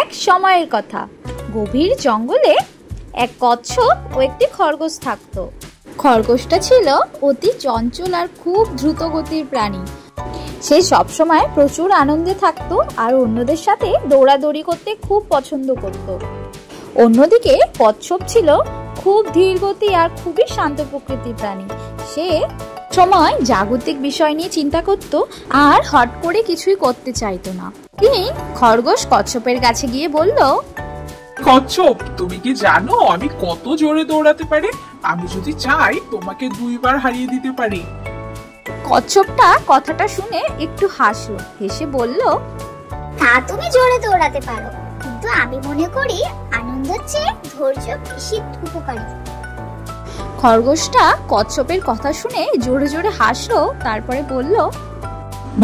এক সময়ের কথা। গভীর জঙ্গলে এক কচ্ছপ ও একটি খরগোশ থাকতো। খরগোশটা ছিল অতি চঞ্চল আর খুব দ্রুত গতির প্রাণী। সে সবসময় প্রচুর আনন্দে থাকতো আর অন্যদের সাথে দৌড়াদৌড়ি করতে খুব পছন্দ করত। অন্যদিকে কচ্ছপ ছিল খুব ধীর গতি আর খুবই শান্ত প্রকৃতির প্রাণী। সে সময় জাগতিক বিষয় নিয়ে চিন্তা করত আর হট করে কিছুই করতে চাইতো না। তিনি খরগোশ কচ্ছপের কাছে গিয়ে বলল, কচ্ছপ, তুমি কি জানো আমি কত জোরে দৌড়াতে পারি? আমি যদি চাই তোমাকে 2 বার হারিয়ে দিতে পারি। কচ্ছপটা কথাটা শুনে একটু হাসলো, হেসে বলল, তা তুমি জোরে দৌড়াতে পারো, কিন্তু আমি মনে করি আনন্দের চেয়ে ধৈর্য বেশি উপকারী। খরগোশটা কচ্ছপের কথা শুনে জোরে জোরে হাসলো, তারপরে বলল,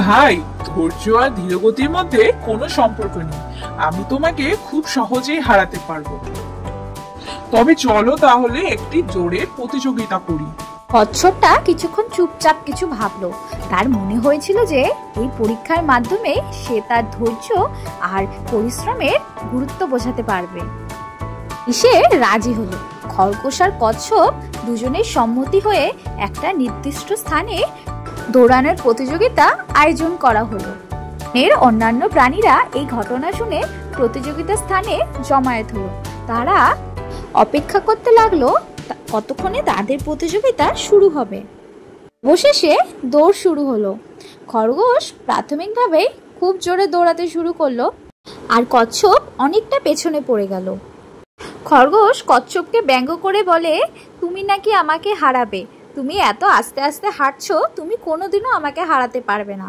ভাই, ধৈর্য আর ধীরগতির মধ্যে কোনো সম্পর্ক নেই। আমি তোমাকে খুব সহজেই হারাতে পারবো। তবে চলো তাহলে একটি জোরে প্রতিযোগিতা করি। কচ্ছপটা কিছুক্ষণ চুপচাপ কিছু ভাবলো। তার মনে হয়েছিল যে এই পরীক্ষার মাধ্যমে সে তার ধৈর্য আর পরিশ্রমের গুরুত্ব বোঝাতে পারবে। সে রাজি হলো। খরগোশ আর কচ্ছপ দুজনের সম্মতি হয়ে একটা নির্দিষ্ট স্থানে দৌড়ানোর প্রতিযোগিতা আয়োজন করা হলো। এর অন্যান্য প্রাণীরা এই ঘটনা শুনে প্রতিযোগিতার স্থানে জমায়েত হলো। তারা অপেক্ষা করতে লাগলো কতক্ষণে তাদের প্রতিযোগিতা শুরু হবে। অবশেষে দৌড় শুরু হলো। খরগোশ প্রাথমিকভাবে খুব জোরে দৌড়াতে শুরু করলো আর কচ্ছপ অনেকটা পেছনে পড়ে গেল। খরগোশ কচ্ছপকে ব্যঙ্গ করে বলে, তুমি নাকি আমাকে হারাবে, তুমি এত আস্তে আস্তে হাঁটছো, তুমি কোনোদিনও আমাকে হারাতে পারবে না।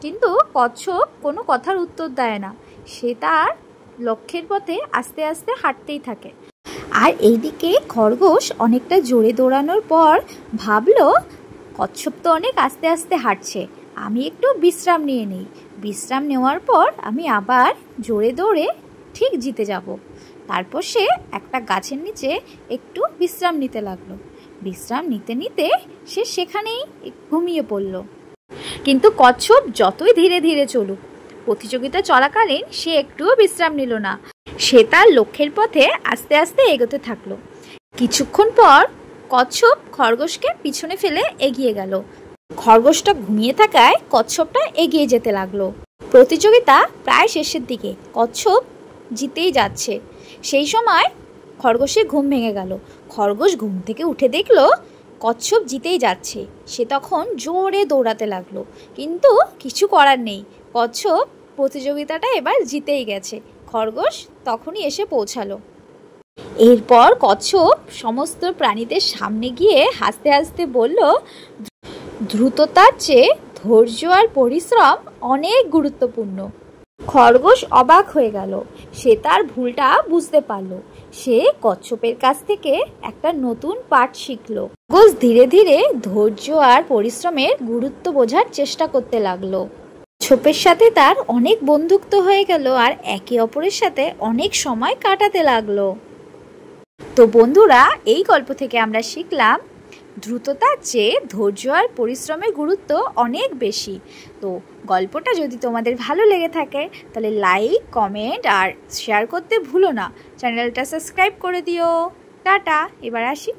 কিন্তু কচ্ছপ কোনো কথার উত্তর দেয় না। সে তার লক্ষ্যের পথে আস্তে আস্তে হাঁটতেই থাকে। আর এইদিকে খরগোশ অনেকটা জোরে দৌড়ানোর পর ভাবলো, কচ্ছপ তো অনেক আস্তে আস্তে হাঁটছে, আমি একটু বিশ্রাম নিয়ে নিই। বিশ্রাম নেওয়ার পর আমি আবার জোরে দৌড়ে ঠিক জিতে যাব। তারপর সে একটা গাছের নিচে একটু বিশ্রাম নিতে লাগলো। বিশ্রাম নিতে নিতে সে সেখানেই ঘুমিয়ে পড়ল। কিন্তু কচ্ছপ যতই ধীরে ধীরে চলুক, প্রতিযোগিতা চলাকালীন সে একটুও বিশ্রাম নিল না। সে তার লক্ষ্যের পথে আস্তে আস্তে এগোতে থাকলো। কিছুক্ষণ পর কচ্ছপ খরগোশকে পিছনে ফেলে এগিয়ে গেল। খরগোশটা ঘুমিয়ে থাকায় কচ্ছপটা এগিয়ে যেতে লাগলো। প্রতিযোগিতা প্রায় শেষের দিকে, কচ্ছপ জিতেই যাচ্ছে। সেই সময় খরগোশের ঘুম ভেঙে গেল। খরগোশ ঘুম থেকে উঠে দেখলো কচ্ছপ জিতেই যাচ্ছে। সে তখন জোরে দৌড়াতে লাগলো, কিন্তু কিছু করার নেই, কচ্ছপ প্রতিযোগিতাটা এবার জিতেই গেছে। খরগোশ তখনই এসে পৌঁছালো। এরপর কচ্ছপ সমস্ত প্রাণীদের সামনে গিয়ে হাসতে হাসতে বলল, দ্রুততার চেয়ে ধৈর্য আর পরিশ্রম অনেক গুরুত্বপূর্ণ। খরগোশ অবাক হয়ে গেল। সে তার ভুলটা বুঝতে পারলো। সে কচ্ছপের কাছ থেকে একটা নতুন পাঠ শিখলো। খরগোশ ধীরে ধীরে ধৈর্য আর পরিশ্রমের গুরুত্ব বোঝার চেষ্টা করতে লাগলো। কচ্ছপের সাথে তার অনেক বন্ধুত্ব হয়ে গেল আর একে অপরের সাথে অনেক সময় কাটাতে লাগলো। তো বন্ধুরা, এই গল্প থেকে আমরা শিখলাম দ্রুততার চেয়ে ধৈর্য আর পরিশ্রমের গুরুত্ব অনেক বেশি। তো গল্পটা যদি তোমাদের ভালো লেগে থাকে তাহলে লাইক, কমেন্ট আর শেয়ার করতে ভুলো না। চ্যানেলটা সাবস্ক্রাইব করে দিও। টাটা, এবার আসি।